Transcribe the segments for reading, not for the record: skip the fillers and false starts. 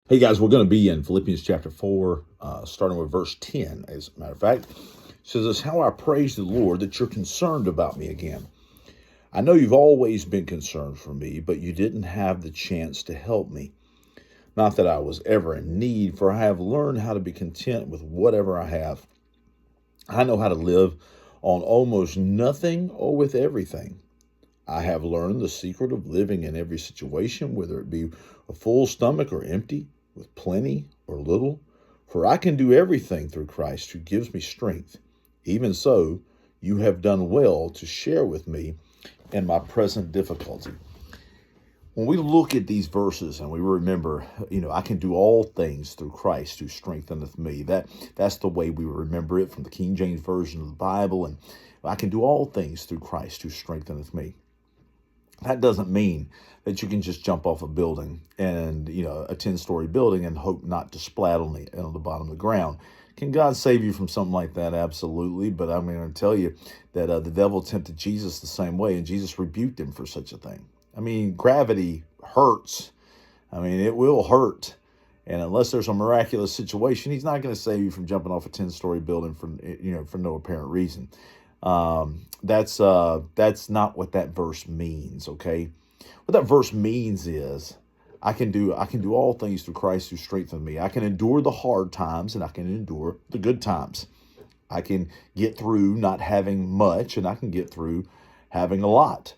Hey guys, we're going to be in Philippians chapter 4, starting with verse 10, as a matter of fact. It says this: how I praise the Lord that you're concerned about me again. I know you've always been concerned for me, but you didn't have the chance to help me. Not that I was ever in need, for I have learned how to be content with whatever I have. I know how to live on almost nothing or with everything. I have learned the secret of living in every situation, whether it be a full stomach or empty, with plenty or little. For I can do everything through Christ who gives me strength. Even so, you have done well to share with me in my present difficulty. When we look at these verses and we remember, I can do all things through Christ who strengtheneth me. That's the way we remember it from the King James Version of the Bible. And I can do all things through Christ who strengtheneth me. That doesn't mean that you can just jump off a building and, a 10-story building and hope not to splat on the bottom of the ground. Can God save you from something like that? Absolutely. But I'm going to tell you that the devil tempted Jesus the same way, and Jesus rebuked him for such a thing. Gravity hurts. It will hurt. And unless there's a miraculous situation, he's not going to save you from jumping off a 10-story building for no apparent reason. That's not what that verse means. Okay. What that verse means is I can do all things through Christ who strengthens me. I can endure the hard times and I can endure the good times. I can get through not having much and I can get through having a lot.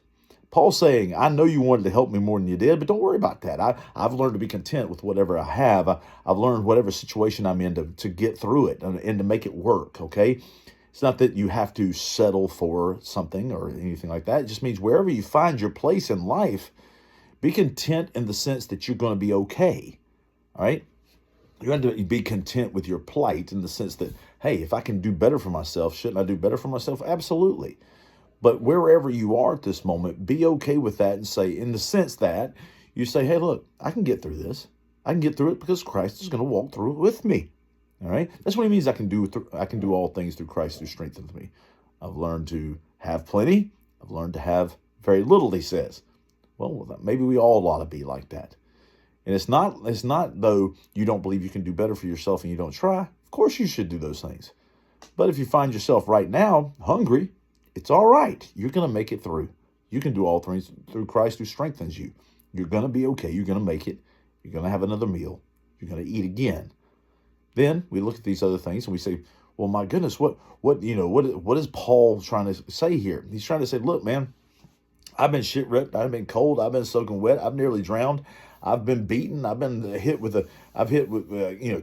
Paul's saying, I know you wanted to help me more than you did, but don't worry about that. I've learned to be content with whatever I have. I've learned whatever situation I'm in to get through it and to make it work. Okay. It's not that you have to settle for something or anything like that. It just means wherever you find your place in life, be content in the sense that you're going to be okay. All right. You have to be content with your plight in the sense that, hey, if I can do better for myself, shouldn't I do better for myself? Absolutely. But wherever you are at this moment, be okay with that and say, in the sense that you say, hey, look, I can get through this. I can get through it because Christ is going to walk through it with me. All right. That's what he means. I can do all things through Christ who strengthens me. I've learned to have plenty. I've learned to have very little, he says. Well, maybe we all ought to be like that. And it's not though you don't believe you can do better for yourself and you don't try. Of course you should do those things. But if you find yourself right now hungry, it's all right. You're going to make it through. You can do all things through Christ who strengthens you. You're going to be okay. You're going to make it. You're going to have another meal. You're going to eat again. Then we look at these other things and we say, well, my goodness, what is Paul trying to say here? He's trying to say, look, man, I've been shipwrecked. I've been cold. I've been soaking wet. I've nearly drowned. I've been beaten. I've been hit with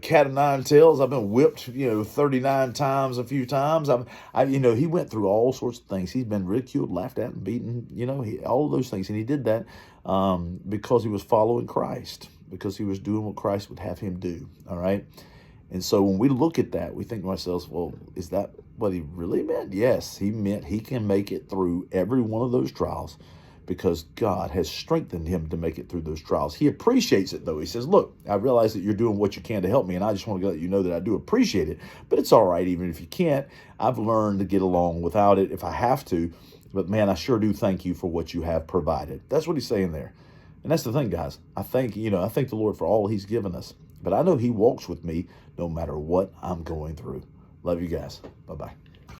cat of nine tails. I've been whipped, 39 times, a few times. He went through all sorts of things. He's been ridiculed, laughed at, and beaten, all of those things. And he did that because he was following Christ, because he was doing what Christ would have him do. All right. And so when we look at that, we think to ourselves, well, is that what he really meant? Yes, he meant he can make it through every one of those trials because God has strengthened him to make it through those trials. He appreciates it, though. He says, look, I realize that you're doing what you can to help me, and I just want to let you know that I do appreciate it. But it's all right, even if you can't. I've learned to get along without it if I have to. But, man, I sure do thank you for what you have provided. That's what he's saying there. And that's the thing, guys. I thank the Lord for all he's given us. But I know he walks with me no matter what I'm going through. Love you guys. Bye-bye.